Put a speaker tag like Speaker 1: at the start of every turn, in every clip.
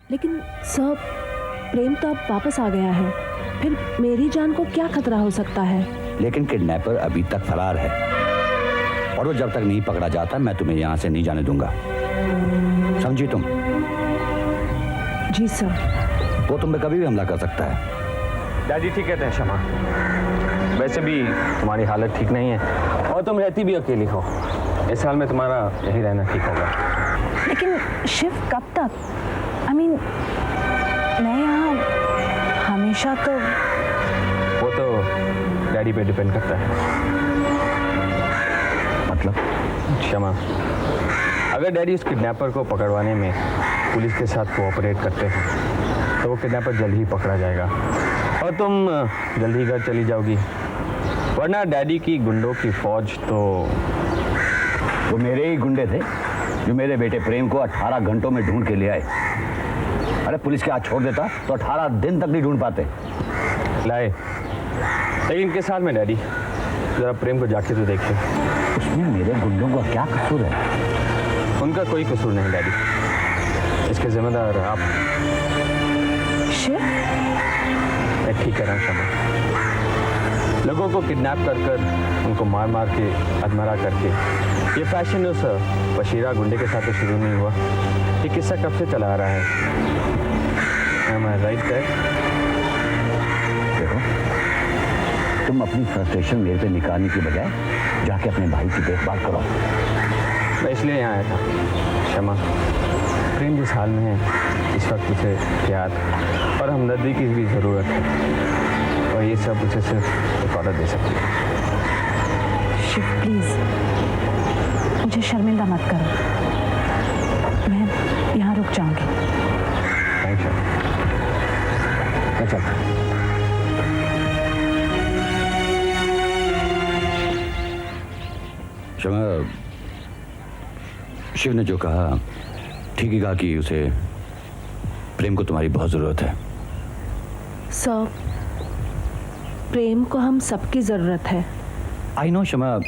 Speaker 1: लेकिन सर, प्रेम तो अब वापस आ गया है, फिर मेरी जान को क्या खतरा हो सकता है?
Speaker 2: लेकिन किडनैपर अभी तक फरार है और वो जब तक नहीं पकड़ा जाता मैं तुम्हें यहाँ से नहीं जाने दूंगा, समझी तुम?
Speaker 1: जी सर।
Speaker 2: वो तुम पे कभी भी हमला कर सकता है।
Speaker 3: डैडी ठीक कहते हैं शमा, वैसे भी तुम्हारी हालत ठीक नहीं है और तुम रहती भी अकेली हो। इस हाल में तुम्हारा यही रहना ठीक होगा।
Speaker 1: लेकिन शिव कब तक? मैं यहाँ हमेशा तो...
Speaker 3: वो तो डैडी पे डिपेंड करता है।
Speaker 2: मतलब?
Speaker 3: क्षमा, अगर डैडी उस किडनैपर को पकड़वाने में पुलिस के साथ कोऑपरेट करते हैं तो वो किडनैपर जल्द ही पकड़ा जाएगा और तुम जल्द ही घर चली जाओगी। वरना डैडी की गुंडों की फौज तो...
Speaker 2: वो मेरे ही गुंडे थे जो मेरे बेटे प्रेम को 18 घंटों में ढूंढ के ले आए। अरे पुलिस के हाथ छोड़ देता तो 18 दिन तक नहीं ढूंढ पाते।
Speaker 3: लाए, लेकिन किस हाल में डैडी? जरा प्रेम को जाके तो देखिए।
Speaker 2: उसमें मेरे गुंडों का क्या कसूर है?
Speaker 3: उनका कोई कसूर नहीं डैडी, इसके जिम्मेदार आप।
Speaker 1: शिव?
Speaker 3: मैं ठीक कह रहा हूँ शमा। लोगों को किडनैप कर कर उनको मार मार के अधमरा करके ये फैशन उस बशीरा गुंडे के साथ तो शुरू नहीं हुआ। ये किस्सा कब से चला आ रहा है? Am I right there?
Speaker 2: देखो, तुम अपनी फ्रस्ट्रेशन मेरे पे निकालने की बजाय जाके अपने भाई की देखभाल करो।
Speaker 3: मैं इसलिए यहाँ आया था शमा, प्रेम जिस हाल में है इस वक्त उसे प्यार और हमदर्दी की भी ज़रूरत है और ये सब उसे सिर्फ एक औरत दे सकती है।
Speaker 1: शिव प्लीज, मुझे शर्मिंदा मत करो। मैं यहाँ रुक जाऊंगी।
Speaker 3: Thank you. मैं चलता हूँ।
Speaker 2: शमा, शिव ने जो कहा ठीक ही कहा कि उसे प्रेम को तुम्हारी बहुत जरूरत है।
Speaker 1: सर, प्रेम को हम सबकी जरूरत है।
Speaker 2: I know Shama.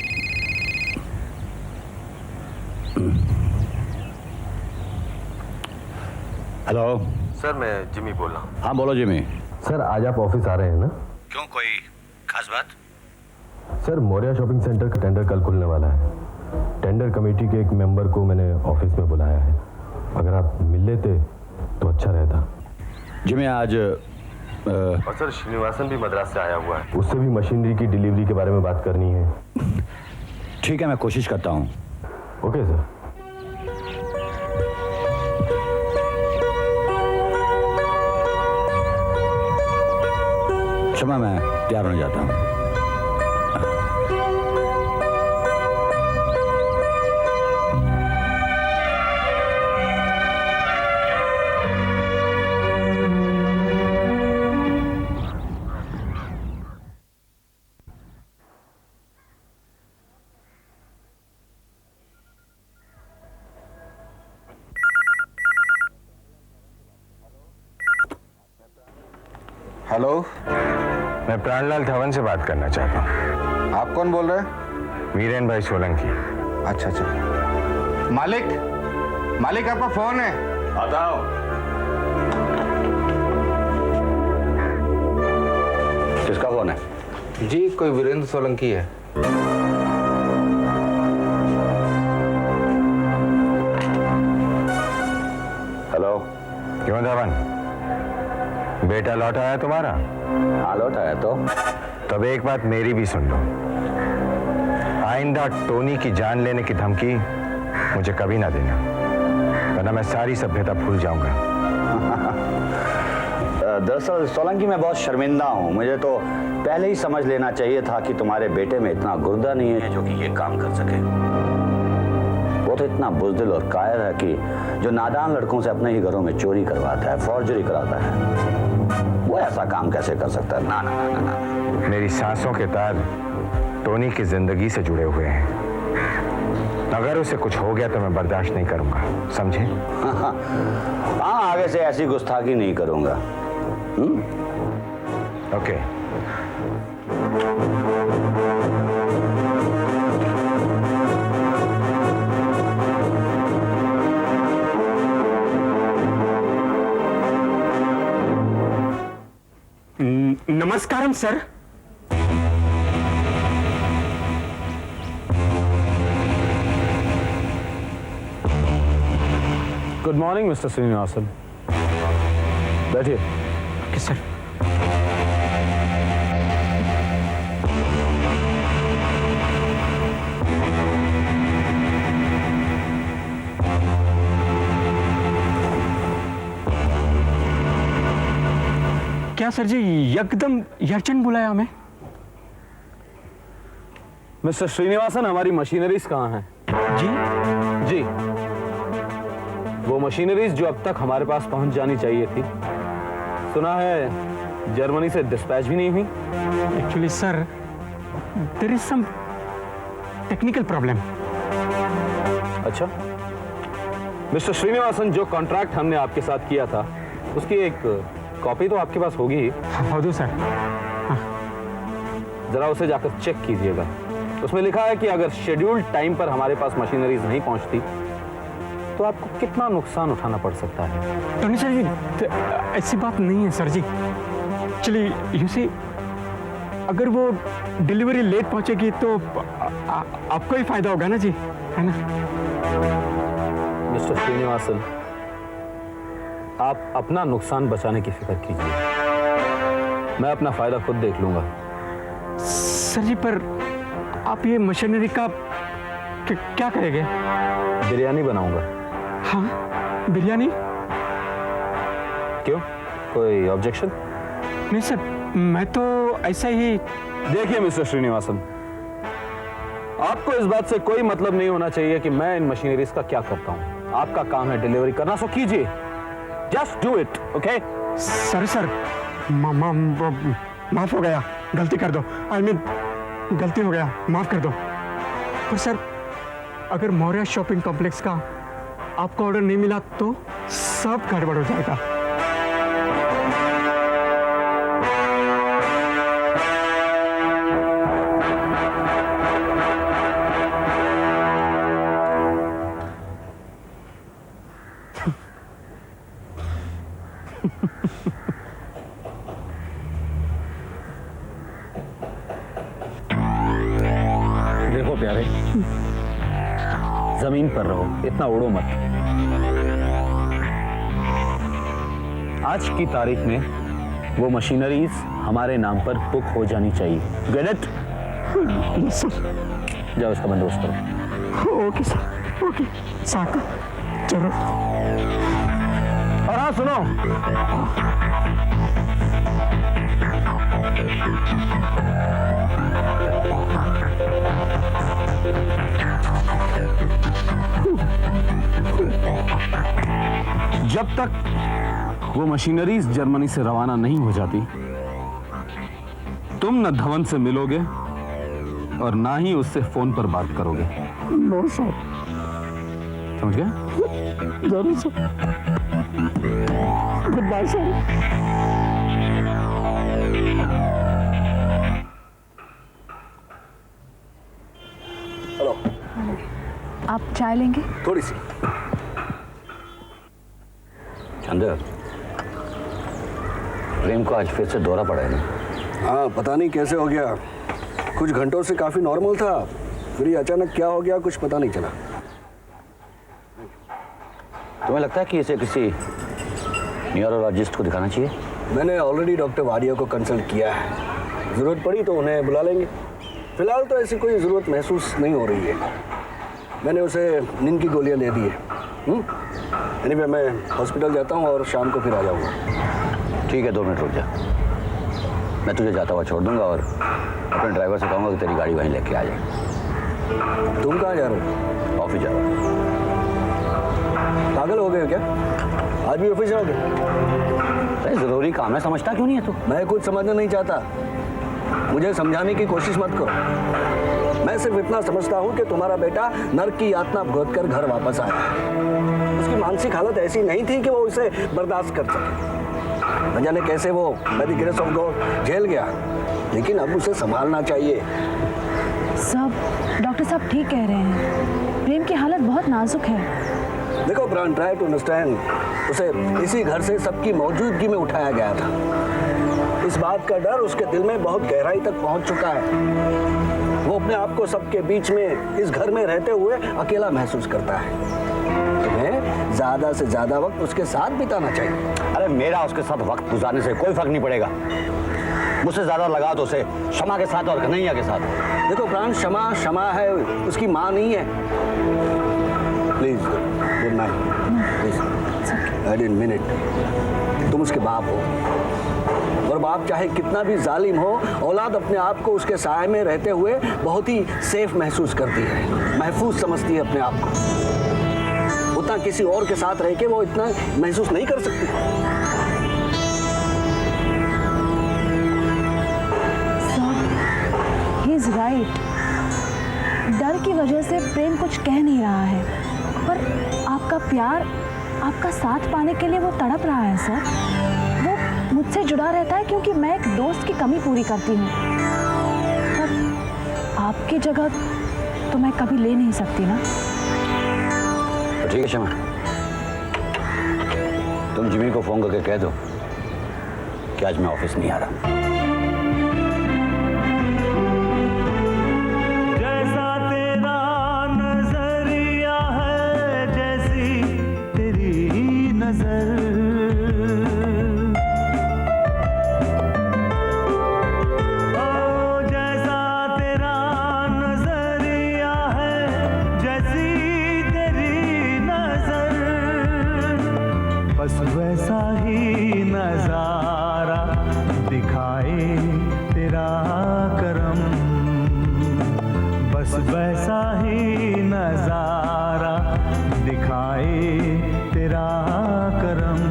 Speaker 2: Hello
Speaker 4: sir, मैं जिमी बोल रहा हूँ।
Speaker 2: हाँ बोलो जिमी।
Speaker 4: सर, आज आप ऑफिस आ रहे हैं ना?
Speaker 2: क्यों, कोई खास बात?
Speaker 4: सर, मौर्या शॉपिंग सेंटर का टेंडर कल खुलने वाला है। टेंडर कमेटी के एक मेंबर को मैंने ऑफिस में बुलाया है। अगर आप मिल लेते तो अच्छा रहता।
Speaker 2: जिमी आज
Speaker 4: और सर, श्रीनिवासन भी मद्रास से आया हुआ है, उससे भी मशीनरी की डिलीवरी के बारे में बात करनी है।
Speaker 2: ठीक है, मैं कोशिश करता हूँ।
Speaker 4: Okay sir.
Speaker 2: क्षमा, मैं तैयार होने जाता हूँ।
Speaker 5: हेलो,
Speaker 4: मैं प्राणलाल धवन से बात करना चाहता हूँ।
Speaker 5: आप कौन बोल रहे हैं?
Speaker 4: वीरेन भाई सोलंकी।
Speaker 5: अच्छा अच्छा। मालिक, मालिक आपका फोन है।
Speaker 2: बताओ। किसका फोन है?
Speaker 5: जी, कोई वीरेंद्र सोलंकी है।
Speaker 2: हेलो।
Speaker 4: क्यों धवन, बेटा लौट आया तुम्हारा?
Speaker 2: हाँ लौट आया तो।
Speaker 4: तब एक बात मेरी भी सुन लो, आइंदा टोनी की जान लेने की धमकी मुझे कभी ना देना, वरना मैं सारी सभ्यता भूल जाऊंगा।
Speaker 2: दरअसल सोलंकी, मैं बहुत शर्मिंदा हूँ। मुझे तो पहले ही समझ लेना चाहिए था कि तुम्हारे बेटे में इतना गुर्दा नहीं है जो कि ये काम कर सके। वो तो इतना बुज़दिल और कायर है कि जो नादान लड़कों से अपने ही घरों में चोरी करवाता है, फॉर्जरी कराता है, वो ऐसा काम कैसे कर सकता है? ना ना ना ना ना।
Speaker 4: मेरी सांसों के तार टोनी की जिंदगी से जुड़े हुए हैं। अगर उसे कुछ हो गया तो मैं बर्दाश्त नहीं करूंगा, समझे?
Speaker 2: हाँ, आगे से ऐसी गुस्ताखी नहीं करूंगा।
Speaker 4: ओके।
Speaker 6: नमस्कारम sir.
Speaker 3: Good morning mister Srinivasan, बैठिए।
Speaker 6: Okay sir. क्या सर जी एकदम अर्जेंट बुलाया हमें?
Speaker 3: मिस्टर श्रीनिवासन, हमारी मशीनरीज कहाँ हैं?
Speaker 6: जी
Speaker 3: जी, वो मशीनरीज जो अब तक हमारे पास पहुंच जानी चाहिए थी, सुना है जर्मनी से डिस्पैच भी नहीं हुई।
Speaker 6: Actually sir there is some technical problem.
Speaker 3: अच्छा मिस्टर श्रीनिवासन, जो कॉन्ट्रैक्ट हमने आपके साथ किया था उसकी एक कॉपी तो आपके पास होगी ही।
Speaker 6: हौदू सर।
Speaker 3: जरा उसे जाकर चेक कीजिएगा। उसमें लिखा है कि अगर शेड्यूल्ड टाइम पर हमारे पास मशीनरीज नहीं पहुंचती तो आपको कितना नुकसान उठाना पड़ सकता है।
Speaker 6: टोनी सर जी ऐसी बात नहीं है सर जी। चलिए यू सी, अगर वो डिलीवरी लेट पहुंचेगी तो आपको ही फायदा होगा ना जी, है ना?
Speaker 3: मिस्टर श्रीनिवासन, आप अपना नुकसान बचाने की फिक्र कीजिए, मैं अपना फायदा खुद देख लूंगा।
Speaker 6: सर जी पर आप ये मशीनरी का क्या करेंगे?
Speaker 3: बिरयानी बनाऊंगा।
Speaker 6: हाँ बिरयानी?
Speaker 3: क्यों, कोई ऑब्जेक्शन?
Speaker 6: नहीं सर, मैं तो ऐसा ही।
Speaker 3: देखिए मिस्टर श्रीनिवासन, आपको इस बात से कोई मतलब नहीं होना चाहिए कि मैं इन मशीनरीज का क्या करता हूं। आपका काम है डिलीवरी करना, सो कीजिए, just do it. Okay
Speaker 6: sir माफ हो गया, गलती कर दो। आई मीन गलती हो गया, माफ कर दो। पर सर अगर मौर्य शॉपिंग कॉम्प्लेक्स का आपको ऑर्डर नहीं मिला तो सब गड़बड़ हो जाएगा।
Speaker 3: देखो प्यारे, जमीन पर रहो, इतना उड़ो मत। आज की तारीख में वो मशीनरीज हमारे नाम पर बुक हो जानी चाहिए। Get it? जाओ इसका बंदोबस्त करो।
Speaker 6: ओके सर, ओके साका, चलो।
Speaker 3: और हाँ सुनो, जब तक वो मशीनरीज जर्मनी से रवाना नहीं हो जाती, तुम न धवन से मिलोगे और ना ही उससे फोन पर बात करोगे।
Speaker 6: No sir.
Speaker 3: समझ गया?
Speaker 6: जरूर sir. Good bye sir.
Speaker 2: Hello,
Speaker 1: आप चाय लेंगे?
Speaker 2: थोड़ी सी। चंदर, प्रेम को आज फिर से दौरा पड़ा है ना?
Speaker 7: हाँ, पता नहीं कैसे हो गया। कुछ घंटों से काफी नॉर्मल था, फिर ये अचानक क्या हो गया कुछ पता नहीं चला।
Speaker 2: तुम्हें लगता है कि इसे किसी न्यूरोलॉजिस्ट को दिखाना चाहिए?
Speaker 7: मैंने ऑलरेडी डॉक्टर वाडिया को कंसल्ट किया है, जरूरत पड़ी तो उन्हें बुला लेंगे। फिलहाल तो ऐसी कोई ज़रूरत महसूस नहीं हो रही है। मैंने उसे नींद की गोलियां दे दी है। एनीवे, मैं हॉस्पिटल जाता हूँ और शाम को फिर आ जाऊँगा।
Speaker 2: ठीक है, 2 मिनट रुक जा, मैं तुझे जाता हुआ छोड़ दूंगा और अपने ड्राइवर से कहूँगा कि तेरी गाड़ी वहीं लेके आ जाए।
Speaker 7: तुम कहाँ जा रहे हो?
Speaker 2: ऑफिस जा रहा हूँ।
Speaker 7: पागल हो गए हो क्या? आज भी ऑफिस जाओगे?
Speaker 2: अरे ज़रूरी काम है, समझता क्यों नहीं है तू?
Speaker 7: मैं कुछ समझना नहीं चाहता, मुझे समझाने की कोशिश मत करो। मैं सिर्फ इतना समझता हूँ कि तुम्हारा बेटा नर्क की यातना भुगत कर घर वापस आया है। उसकी मानसिक हालत ऐसी नहीं थी कि वो उसे बर्दाश्त कर सके। न जाने कैसे वो by the grace of God झेल गया, लेकिन अब उसे संभालना चाहिए।
Speaker 1: सब डॉक्टर साहब ठीक कह रहे हैं, प्रेम की हालत बहुत नाजुक है।
Speaker 7: देखो प्राण, ट्राई टू अंडरस्टैंड। उसे इसी घर से सबकी मौजूदगी में उठाया गया था। इस बात का डर उसके दिल में बहुत गहराई तक पहुंच चुका है। वो अपने आप को सबके बीच में इस घर में रहते हुए अकेला महसूस करता है। तुम्हें ज्यादा से ज्यादा वक्त उसके साथ बिताना चाहिए।
Speaker 2: अरे मेरा उसके साथ वक्त गुजारने से कोई फर्क नहीं पड़ेगा। मुझसे ज्यादा लगाव तो उसे शमा के साथ और कन्हैया के साथ।
Speaker 7: देखो प्राण, क्षमा क्षमा है, उसकी माँ नहीं है। Please good night. Please, I didn't mean it. तुम उसके बाप हो, और बाप चाहे कितना भी जालिम हो, औलाद अपने आप को उसके साए में रहते हुए बहुत ही सेफ महसूस करती है, महफूज समझती है अपने आप को। उतना किसी और के साथ रह के वो इतना महसूस नहीं कर सकती।
Speaker 1: He is right. डर की वजह से प्रेम कुछ कह नहीं रहा है, पर आपका प्यार, आपका साथ पाने के लिए वो तड़प रहा है सर। वो मुझसे जुड़ा रहता है क्योंकि मैं एक दोस्त की कमी पूरी करती हूँ, पर आपकी जगह तो मैं कभी ले नहीं सकती ना।
Speaker 2: तो ठीक है शमा, तुम जिमी को फोन करके कह दो कि आज मैं ऑफिस नहीं आ रहा।
Speaker 8: बस वैसा ही नजारा दिखाए तेरा करम, बस वैसा ही नजारा दिखाए तेरा करम।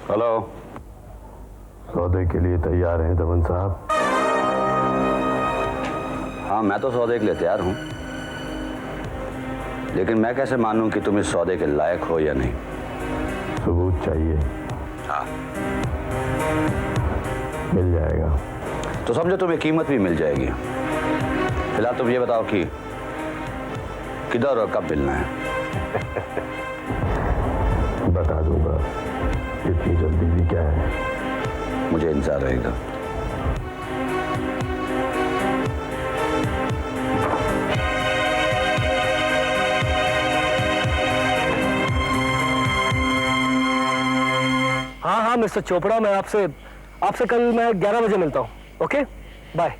Speaker 2: हेलो,
Speaker 4: सौदे के लिए तैयार हैं दमन साहब?
Speaker 2: हाँ, मैं तो सौदे के लिए तैयार हूँ, लेकिन मैं कैसे मानूं कि तुम इस सौदे के लायक हो या नहीं?
Speaker 4: सबूत चाहिए।
Speaker 2: हाँ,
Speaker 4: मिल जाएगा।
Speaker 2: तो समझो तुम्हें कीमत भी मिल जाएगी। फिलहाल तुम ये बताओ कि किधर और कब मिलना है?
Speaker 4: बता दूंगा, इतनी जल्दी भी क्या है।
Speaker 2: मुझे इंतजार रहेगा।
Speaker 9: हाँ हाँ मिस्टर चोपड़ा, मैं आपसे कल मैं 11 बजे मिलता हूँ। Okay, bye.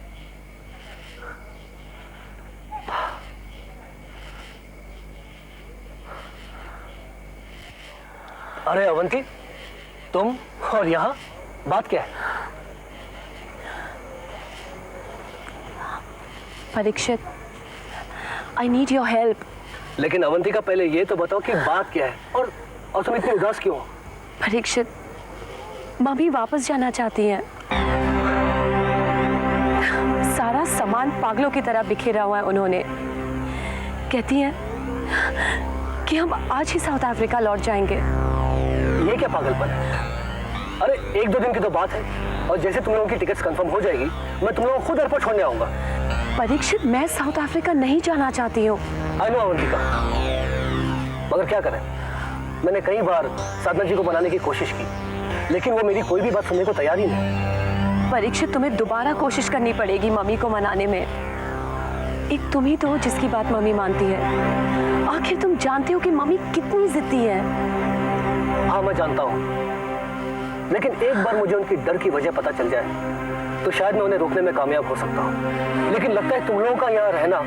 Speaker 9: अरे अवंती, तुम और यहाँ बात क्या है?
Speaker 1: Parikshit, I need your help.
Speaker 9: लेकिन अवंतिका, पहले ये तो बताओ कि बात क्या है, और तुम इतनी उदास क्यों हो?
Speaker 1: परीक्षित, मम्मी वापस जाना चाहती हैं। सारा सामान पागलों की तरह बिखेरा हुआ है उन्होंने। कहती हैं कि हम आज ही साउथ अफ्रीका लौट जाएंगे।
Speaker 9: ये क्या पागलपन है? अरे 1-2 दिन की तो बात है, और जैसे तुम लोगों की टिकट्स कंफर्म हो जाएगी, मैं तुम लोगों को खुद एयरपोर्ट छोड़ने आऊंगा।
Speaker 1: परीक्षित, मैं साउथ अफ्रीका नहीं जाना चाहती हूँ।
Speaker 9: आई नो अवंतिका, मगर क्या करें, मैंने कई बार साधना जी को बनाने की कोशिश की, लेकिन वो मेरी कोई भी बात सुनने को तैयार ही नहीं।
Speaker 1: परीक्षित, तुम्हें दोबारा कोशिश करनी पड़ेगी मम्मी को मनाने में। एक तुम ही तो हो जिसकी बात मम्मी मानती है। आखिर तुम जानते हो कि मम्मी कितनी जिद्दी है।
Speaker 9: हाँ मैं जानता हूँ, लेकिन एक बार मुझे उनकी डर की वजह पता चल जाए तो शायद मैं उन्हें रोकने में कामयाब हो सकता हूँ। लेकिन लगता है तुम लोगों का यहाँ रहना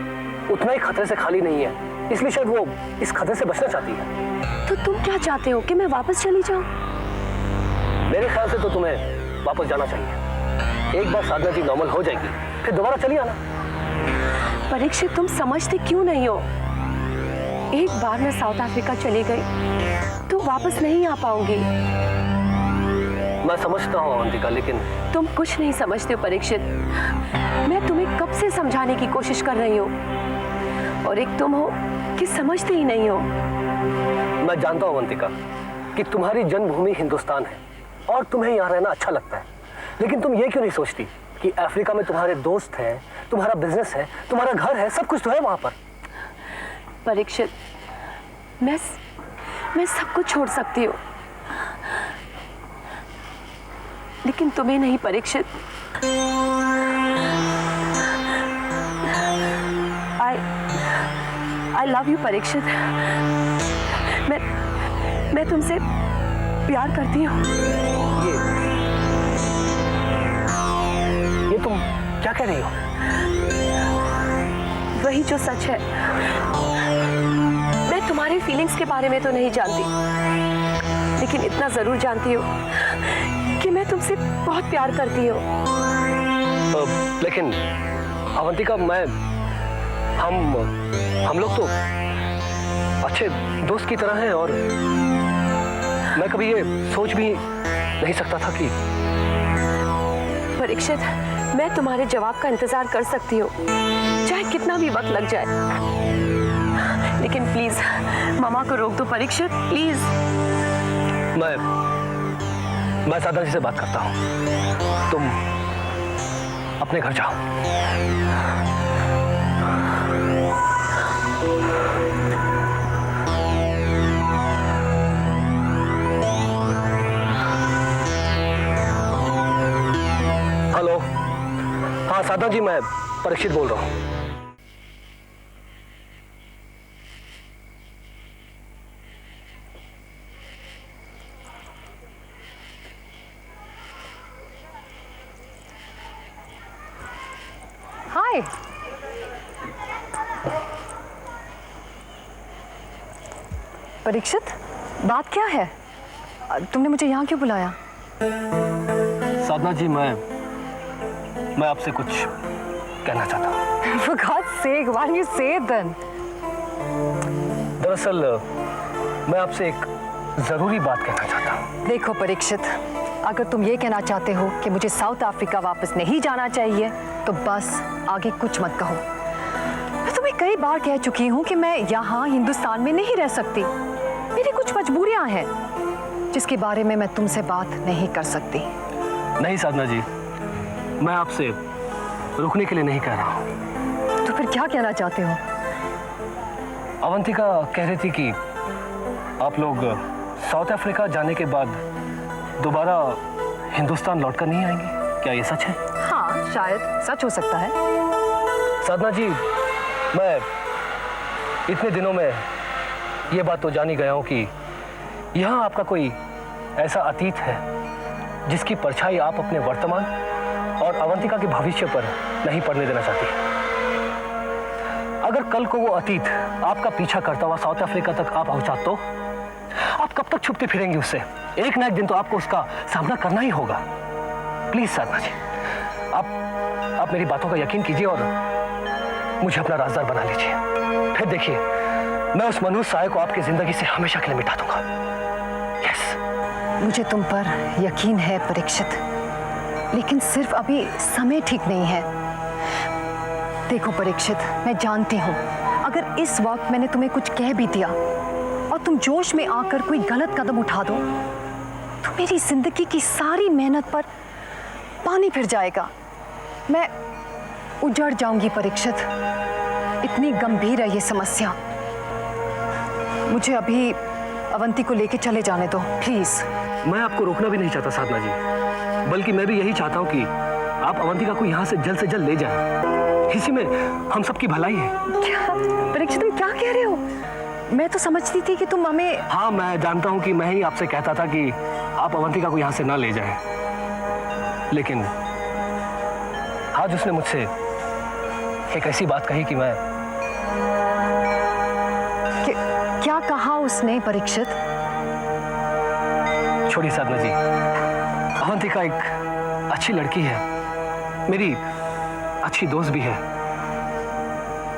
Speaker 9: उतना ही खतरे से खाली नहीं है, इसलिए शायद वो इस खतरे से बचना चाहती है।
Speaker 1: तो तुम क्या चाहते हो कि मैं वापस चली जाऊं?
Speaker 9: मेरे ख्याल से तो तुम्हें वापस जाना चाहिए। एक बार साधना जी नॉर्मल हो जाएगी, फिर दोबारा चली आना।
Speaker 1: परीक्षित, तुम समझते क्यों नहीं हो? एक बार मैं साउथ अफ्रीका चली गई तो वापस नहीं आ पाऊंगी।
Speaker 9: मैं समझता हूँ अवंतिका, लेकिन
Speaker 1: तुम कुछ नहीं समझते हो परीक्षित। मैं तुम्हें कब से समझाने की कोशिश कर रही हूँ, और एक तुम हो कि समझते ही नहीं हो।
Speaker 9: मैं जानता हूँ अवंतिका कि तुम्हारी जन्मभूमि हिंदुस्तान है, और तुम्हें यहाँ रहना अच्छा लगता है, लेकिन तुम ये क्यों नहीं सोचती कि अफ्रीका में तुम्हारे दोस्त हैं, तुम्हारा बिजनेस है, तुम्हारा घर है, सब कुछ तो है वहां पर।
Speaker 10: परीक्षित, मैं सब कुछ छोड़ सकती हूँ, लेकिन तुम्हें नहीं Parikshit. I love you Parikshit. मैं तुमसे प्यार करती हूँ।
Speaker 9: ये तुम क्या कह रही हो?
Speaker 10: वही जो सच है। मैं तुम्हारी फीलिंग्स के बारे में तो नहीं जानती, लेकिन इतना जरूर जानती हूँ कि मैं तुमसे बहुत प्यार करती हूँ।
Speaker 9: लेकिन अवंतिका, हम लोग तो अच्छे दोस्त की तरह हैं, और मैं कभी ये सोच भी नहीं सकता था कि।
Speaker 10: परीक्षित, मैं तुम्हारे जवाब का इंतजार कर सकती हूँ, चाहे कितना भी वक्त लग जाए, लेकिन प्लीज मामा को रोक दो परीक्षित, प्लीज।
Speaker 9: मैं साधना जी से बात करता हूँ, तुम अपने घर जाओ। हेलो, हाँ साधना जी, मैं परीक्षित बोल रहा हूँ।
Speaker 10: हाय, परीक्षित, बात क्या है? तुमने मुझे यहाँ क्यों बुलाया?
Speaker 9: साधना जी, मैं आपसे कुछ कहना चाहता हूँ।
Speaker 10: For God's sake, why don't you say it then?
Speaker 9: दरअसल मैं आपसे एक जरूरी बात कहना चाहता हूँ।
Speaker 10: देखो परीक्षित, अगर तुम ये कहना चाहते हो कि मुझे साउथ अफ्रीका वापस नहीं जाना चाहिए, तो बस आगे कुछ मत कहो। मैं तुम्हें कई बार कह चुकी हूँ कि मैं यहाँ हिंदुस्तान में नहीं रह सकती। मेरी कुछ मजबूरियाँ हैं, जिसके बारे में मैं तुमसे बात नहीं कर सकती।
Speaker 9: नहीं साधना जी, मैं आपसे रुकने के लिए नहीं कह रहा हूँ।
Speaker 10: तो फिर क्या कहना चाहते हो?
Speaker 9: अवंतिका कह रही थी कि आप लोग साउथ अफ्रीका जाने के बाद दोबारा हिंदुस्तान लौटकर नहीं आएंगे, क्या ये सच है?
Speaker 10: हाँ, शायद सच हो सकता है।
Speaker 9: साधना जी, मैं इतने दिनों में ये बात तो जान ही गया हूँ कि यहाँ आपका कोई ऐसा अतीत है जिसकी परछाई आप अपने वर्तमान और अवंतिका के भविष्य पर नहीं पड़ने देना चाहती। अगर कल को वो अतीत आपका पीछा करता हुआ साउथ अफ्रीका तक आ पहुंचा, तो आप कब तक छुपते फिरेंगे उससे? एक ना एक दिन तो आपको उसका सामना करना ही होगा। प्लीज साधना जी, आप मेरी बातों का यकीन कीजिए और मुझे अपना राजदार बना लीजिए। फिर देखिए, मैं उस मनुष्य साय को आपकी जिंदगी से हमेशा के लिए मिटा दूंगा। यस।
Speaker 10: मुझे तुम पर यकीन है परीक्षित, लेकिन सिर्फ अभी समय ठीक नहीं है। देखो परीक्षित, मैं जानती हूँ अगर इस वक्त मैंने तुम्हें कुछ कह भी दिया और तुम जोश में आकर कोई गलत कदम उठा दो, तो मेरी जिंदगी की सारी मेहनत पर पानी फिर जाएगा। मैं उजड़ जाऊंगी परीक्षित। इतनी गंभीर है ये समस्या। मुझे अभी अवंती को लेके चले जाने दो प्लीज।
Speaker 9: मैं आपको रोकना भी नहीं चाहता साधना जी, बल्कि मैं भी यही चाहता हूँ कि आप अवंतिका को यहाँ से जल्द ले जाएं। इसी में हम सबकी भलाई है।
Speaker 10: क्या परीक्षित, तुम क्या कह रहे हो? मैं तो समझती थी कि तुम हमें।
Speaker 9: हाँ, मैं जानता हूँ कि मैं ही आपसे कहता था कि आप अवंतिका को यहाँ से ना ले जाएं, लेकिन आज उसने मुझसे एक ऐसी बात कही कि मैं।
Speaker 10: क्या कहा उसने परीक्षित?
Speaker 9: छोड़िए साधना जी, अवंतिका एक अच्छी लड़की है, मेरी अच्छी दोस्त भी है,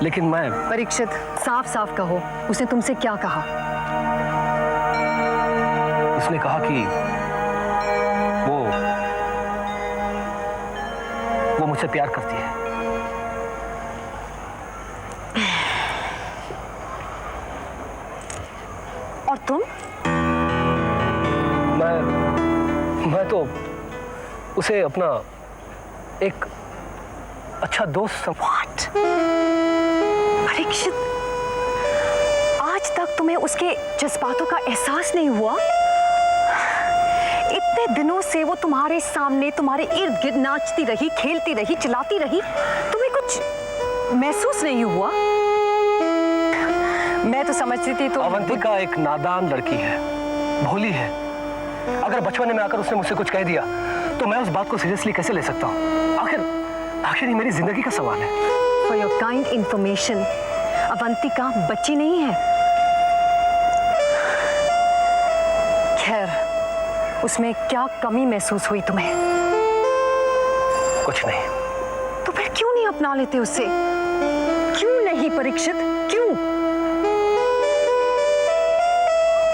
Speaker 9: लेकिन मैं।
Speaker 10: परीक्षित, साफ साफ कहो, उसने तुमसे क्या कहा?
Speaker 9: उसने कहा कि वो मुझसे प्यार करती है।
Speaker 10: और तुम?
Speaker 9: मैं तो उसे अपना एक अच्छा दोस्त
Speaker 10: What? परीक्षित, आज तक तुम्हें उसके जज्बातों का एहसास नहीं हुआ? इतने दिनों से वो तुम्हारे सामने तुम्हारे इर्द गिर्द नाचती रही, खेलती रही, चिल्लाती रही, तुम्हें कुछ महसूस नहीं हुआ? मैं तो समझती थी तो
Speaker 9: अवंतिका एक नादान लड़की है, भोली है। अगर बचपन में आकर उसने मुझसे कुछ कह दिया तो मैं उस बात को सीरियसली कैसे ले सकता हूँ? आखिर ये मेरी जिंदगी का सवाल है।
Speaker 10: For your kind information, Avantika बच्ची नहीं है। खैर, उसमें क्या कमी महसूस हुई तुम्हें?
Speaker 9: कुछ नहीं।
Speaker 10: तो फिर क्यों नहीं अपना लेते उसे? क्यों नहीं परीक्षित, क्यों?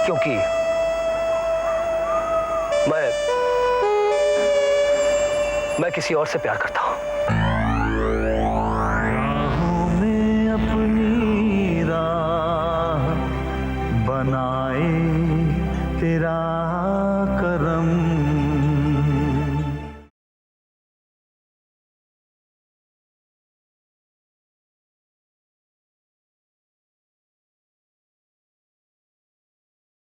Speaker 9: क्योंकि मैं किसी और से प्यार करता हूं।